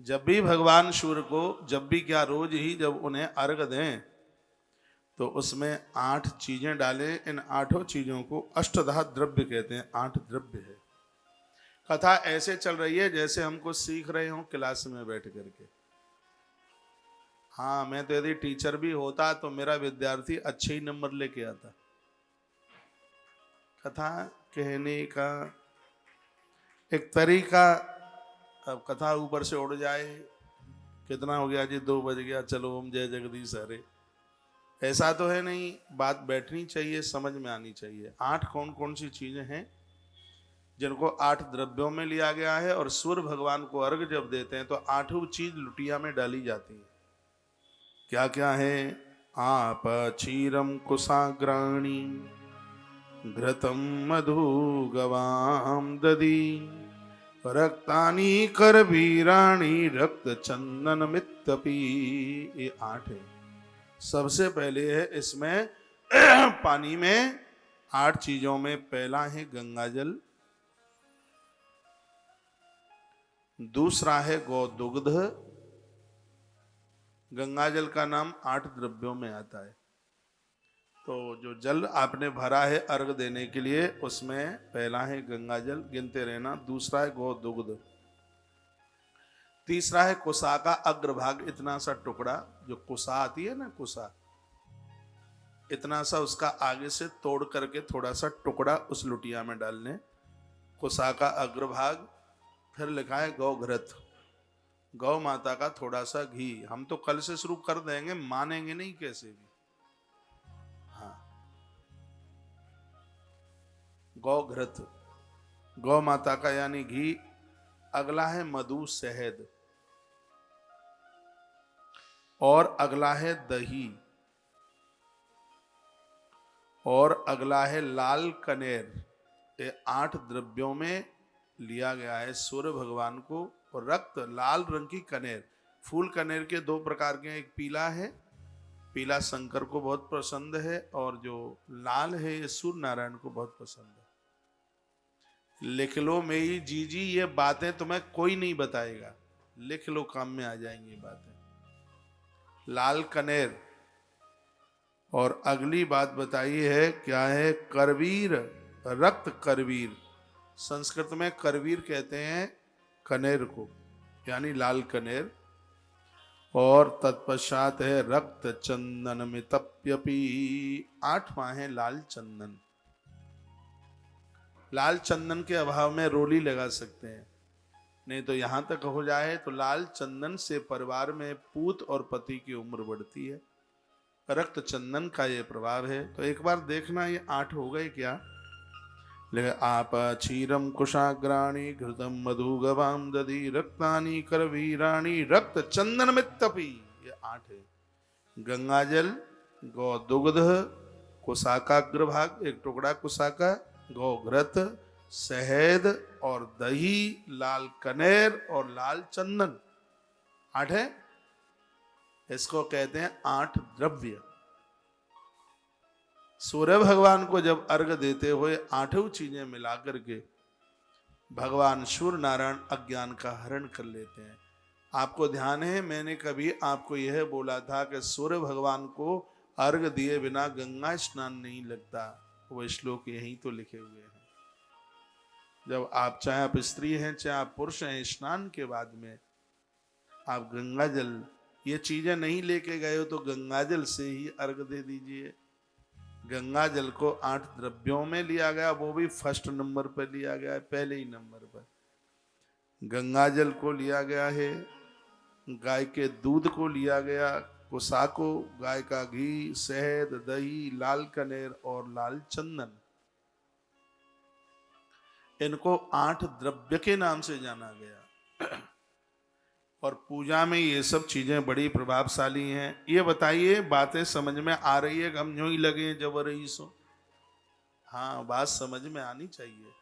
जब भी भगवान सूर्य को, जब भी क्या, रोज ही जब उन्हें अर्घ दें तो उसमें 8 चीजें डालें। इन 8 चीजों को अष्टधा द्रव्य कहते हैं, 8 द्रव्य है। कथा ऐसे चल रही है जैसे हमको सीख रहे हो क्लास में बैठ करके। हाँ, मैं तो यदि टीचर भी होता तो मेरा विद्यार्थी अच्छे ही नंबर लेके आता। कथा कहने का एक तरीका, अब कथा ऊपर से उड़ जाए, कितना हो गया जी, 2 बज गया, चलो ओम जय जगदीश हरे, ऐसा तो है नहीं। बात बैठनी चाहिए, समझ में आनी चाहिए। 8 कौन कौन सी चीजें हैं जिनको 8 द्रव्यों में लिया गया है, और सूर्य भगवान को अर्घ जब देते हैं तो 8 चीज लुटिया में डाली जाती है। क्या क्या है? आप क्षीरम कुशाग्राणी घृतम मधु गवाम दधी रक्तानी करवीराणी रक्त चंदन मित्तपी। ये 8 है। सबसे पहले है इसमें पानी में 8 चीजों में पहला है गंगा जल, दूसरा है गौदुग्ध। गंगा जल का नाम 8 द्रव्यों में आता है। तो जो जल आपने भरा है अर्घ देने के लिए, उसमें पहला है गंगा जल, गिनते रहना। दूसरा है गौदुग्ध, तीसरा है कुसा का अग्रभाग, इतना सा टुकड़ा, जो कुसा आती है ना, कुसा, इतना सा उसका आगे से तोड़ करके थोड़ा सा टुकड़ा उस लुटिया में डालने, कुसा का अग्रभाग। फिर लिखा है गौघृत, गौ माता का थोड़ा सा घी। हम तो कल से शुरू कर देंगे, मानेंगे नहीं कैसे भी। हाँ, गौघृत, गौ माता का यानी घी। अगला है मधु शहद, और अगला है दही, और अगला है लाल कनेर। ये 8 द्रव्यों में लिया गया है सूर्य भगवान को। और रक्त, लाल रंग की कनेर, फूल कनेर के 2 प्रकार के हैं। एक पीला है, पीला शंकर को बहुत पसंद है, और जो लाल है ये सूर्य नारायण को बहुत पसंद है। लिख लो मेरी जीजी, ये बातें तुम्हें कोई नहीं बताएगा, लिख लो, काम में आ जाएंगी बातें। लाल कनेर। और अगली बात बताइए है क्या है? करवीर, रक्त करवीर। संस्कृत में करवीर कहते हैं कनेर को, यानी लाल कनेर। और तत्पश्चात है रक्त चंदन में तप्यपी। 8वां है लाल चंदन। लाल चंदन के अभाव में रोली लगा सकते हैं, नहीं तो यहां तक हो जाए तो लाल चंदन से परिवार में पूत और पति की उम्र बढ़ती है। रक्त चंदन का ये प्रभाव है। तो एक बार देखना, ये 8 हो गए क्या? आप क्षीरम कुशाग्राणी घृतम मधु गवाम दधी रक्तानी करवीराणी रक्त चंदन मित्तपी। ये 8 है। गंगा जल, गौदुग्ध, कुसा का अग्रभाग, एक टुकड़ा कुसा का, गौघृत, शहद और दही, लाल कनेर और लाल चंदन। 8 है। इसको कहते हैं 8 द्रव्य। सूर्य भगवान को जब अर्घ देते हुए 8 चीजें मिलाकर के भगवान सूर्य नारायण अज्ञान का हरण कर लेते हैं। आपको ध्यान है, मैंने कभी आपको यह बोला था कि सूर्य भगवान को अर्घ दिए बिना गंगा स्नान नहीं लगता। वो श्लोक यहीं तो लिखे हुए हैं। जब आप, चाहे आप स्त्री हैं चाहे आप पुरुष हैं, स्नान के बाद में आप गंगा जल, ये चीजें नहीं लेके गए हो तो गंगा जल से ही अर्घ दे दीजिए। गंगा जल को 8 द्रव्यों में लिया गया, वो भी फर्स्ट नंबर पर लिया गया है, पहले ही नंबर पर गंगा जल को लिया गया है। गाय के दूध को लिया गया, कुसा को, गाय का घी, शहद, दही, लाल कनेर और लाल चंदन। इनको 8 द्रव्य के नाम से जाना गया। और पूजा में ये सब चीजें बड़ी प्रभावशाली हैं। ये बताइए, बातें समझ में आ रही है? हम यूं ही लगे जबर ही सो। हाँ, बात समझ में आनी चाहिए।